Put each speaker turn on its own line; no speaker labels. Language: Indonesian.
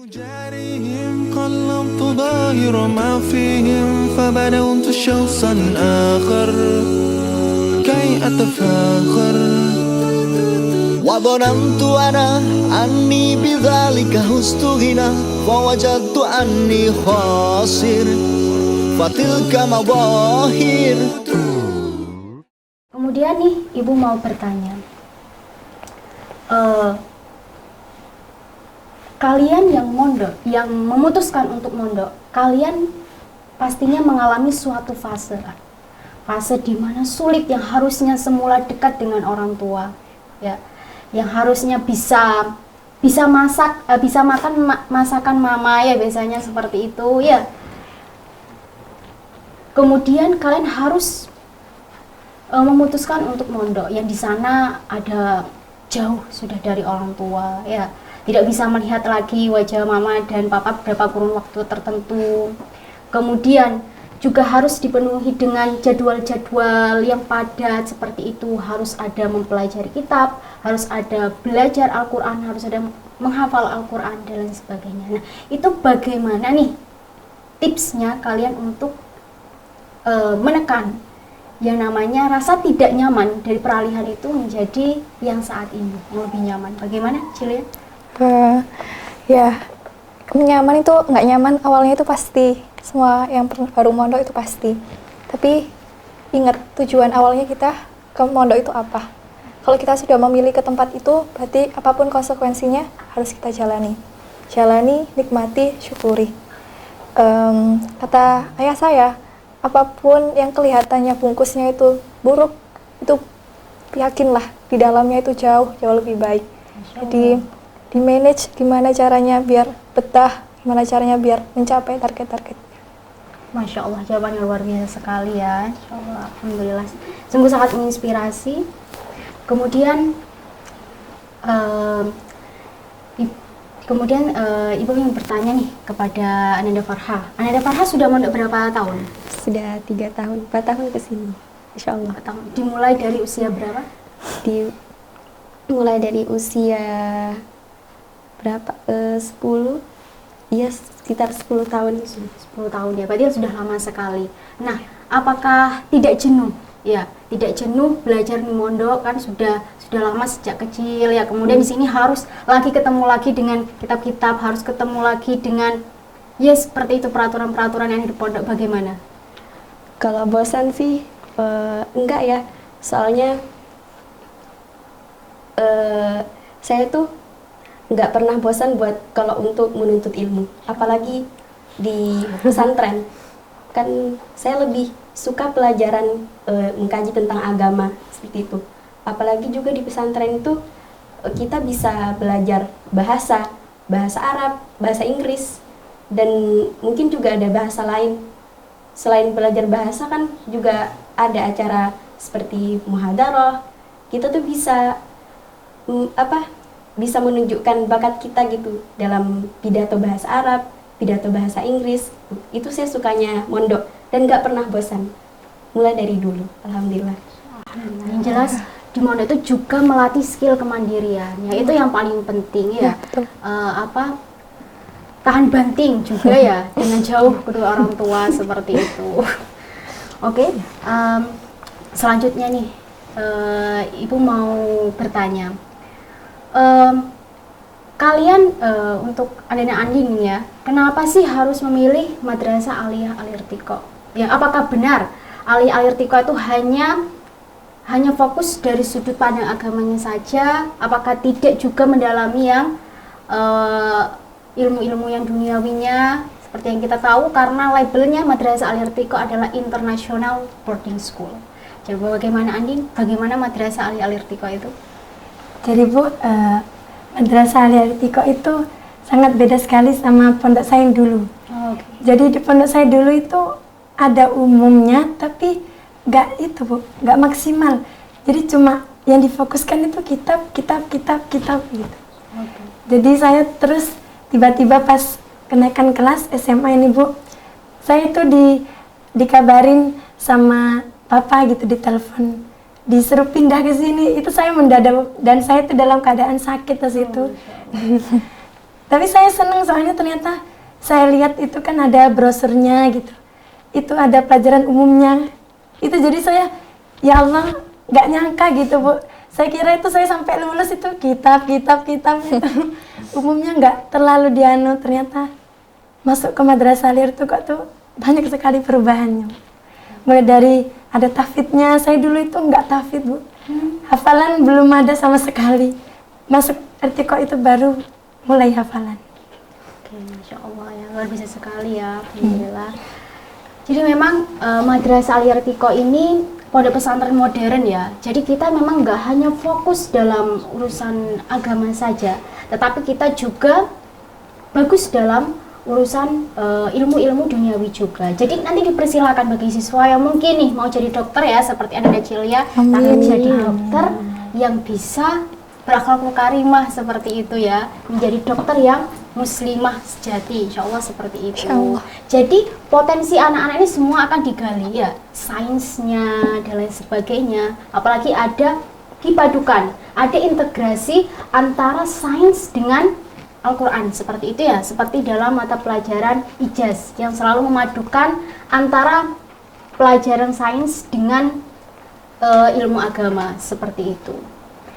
جارهم قلبت ظاهر ما فيهم فبدأت شخصا آخر كي أتفاخر وظننت أنا أني بذلك هزت غنى فوجدت أني خاسر فتلك مظاهر.
Kemudian nih ibu mau bertanya, kalian yang mondok, yang memutuskan untuk mondok, kalian pastinya mengalami suatu fase di mana sulit, yang harusnya semula dekat dengan orang tua, ya, yang harusnya bisa masak, bisa makan masakan mama ya, biasanya seperti itu ya. Kemudian kalian harus memutuskan untuk mondok, yang di sana ada jauh sudah dari orang tua ya. Tidak bisa melihat lagi wajah mama dan papa beberapa kurun waktu tertentu. Kemudian juga harus dipenuhi dengan jadwal-jadwal yang padat seperti itu. Harus ada mempelajari kitab, harus ada belajar Al-Quran, harus ada menghafal Al-Quran dan lain sebagainya. Nah, itu bagaimana nih tipsnya kalian untuk menekan yang namanya rasa tidak nyaman dari peralihan itu menjadi yang saat ini, yang lebih nyaman. Bagaimana, Cilia?
Ya, nyaman itu nggak nyaman awalnya itu pasti, semua yang baru mondok itu pasti. Tapi ingat tujuan awalnya kita ke mondok itu apa. Kalau kita sudah memilih ke tempat itu, berarti apapun konsekuensinya harus kita jalani, nikmati, syukuri. Kata ayah saya, apapun yang kelihatannya bungkusnya itu buruk, itu yakinlah di dalamnya itu jauh lebih baik. Jadi di manage gimana caranya biar betah, gimana caranya biar mencapai target-target.
Masya Allah, jawabannya luar biasa sekali ya. Insya Allah, alhamdulillah, sungguh sangat menginspirasi. Kemudian ibu yang bertanya nih kepada Ananda Farha. Ananda Farha sudah mondok berapa tahun?
Sudah 3 tahun, 4 tahun ke sini, insya Allah.
Dimulai dari usia berapa?
Mulai dari usia berapa? 10, iya sekitar 10 tahun.
10 tahun ya, berarti sudah lama sekali. Nah, apakah tidak jenuh? Ya, tidak jenuh belajar di mondok, kan sudah lama sejak kecil ya. Kemudian di sini harus ketemu lagi dengan kitab-kitab, harus ketemu lagi dengan ya seperti itu peraturan-peraturan yang di pondok. Bagaimana?
Kalau bosan sih enggak ya, soalnya saya tuh nggak pernah bosan buat kalau untuk menuntut ilmu, apalagi di pesantren. Kan saya lebih suka pelajaran mengkaji tentang agama seperti itu. Apalagi juga di pesantren itu kita bisa belajar bahasa Arab, bahasa Inggris, dan mungkin juga ada bahasa lain. Selain belajar bahasa kan juga ada acara seperti muhadarah. Kita tuh bisa bisa menunjukkan bakat kita gitu dalam pidato bahasa Arab, pidato bahasa Inggris. Itu saya sukanya mondok dan nggak pernah bosan. Mulai dari dulu, alhamdulillah.
Yang jelas di mondok itu juga melatih skill kemandirian. Ya, itu yang paling penting ya. Tahan banting juga ya dengan jauh kedua orang tua seperti itu. Oke, selanjutnya nih ibu mau bertanya. Kalian untuk Andina Andin ya, kenapa sih harus memilih Madrasah Aliyah Al-Irtiqa? Ya, apakah benar Aliyah Al-Irtiqa itu hanya fokus dari sudut pandang agamanya saja? Apakah tidak juga mendalami yang ilmu-ilmu yang duniawinya? Seperti yang kita tahu, karena labelnya Madrasah Al-Irtiqa adalah International Boarding School. Jadi bagaimana Andin? Bagaimana Madrasah Aliyah Al-Irtiqa itu?
Jadi Bu, Madrasah Aliyah Al-Irtiqa itu sangat beda sekali sama pondok saya yang dulu. Jadi di pondok saya dulu itu ada umumnya, tapi nggak maksimal. Jadi cuma yang difokuskan itu kitab gitu. Jadi saya terus tiba-tiba pas kenaikan kelas SMA ini Bu, saya itu dikabarin sama papa gitu di telepon, disuruh pindah ke sini. Itu saya mendadak, dan saya itu dalam keadaan sakit di situ. Tapi saya senang soalnya ternyata saya lihat itu kan ada brosurnya gitu. Itu ada pelajaran umumnya. Itu jadi saya, ya Allah, nggak nyangka gitu Bu. Saya kira itu saya sampai lulus itu kitab gitu. Umumnya nggak terlalu dianu, ternyata masuk ke Madrasah Al-Hir itu kok tuh banyak sekali perubahannya. Mulai dari ada tahfidnya, saya dulu itu nggak tahfid Bu. Hafalan belum ada sama sekali. Masuk Irtiqa itu baru mulai hafalan.
Oke, Masya Allah ya, luar biasa sekali ya, Alhamdulillah. Jadi memang Madrasah Al Irtiqa ini pondok pesantren modern ya. Jadi kita memang nggak hanya fokus dalam urusan agama saja, tetapi kita juga bagus dalam urusan ilmu-ilmu duniawi juga. Jadi nanti dipersilakan bagi siswa yang mungkin nih mau jadi dokter ya, seperti Anda Cilia, tapi jadi dokter yang bisa berakhlakul karimah seperti itu ya, menjadi dokter yang muslimah sejati, insya Allah seperti itu. Jadi potensi anak-anak ini semua akan digali ya, sainsnya dan lain sebagainya. Apalagi ada dipadukan, ada integrasi antara sains dengan Al-Quran seperti itu ya, seperti dalam mata pelajaran ijaz yang selalu memadukan antara pelajaran sains dengan ilmu agama seperti itu.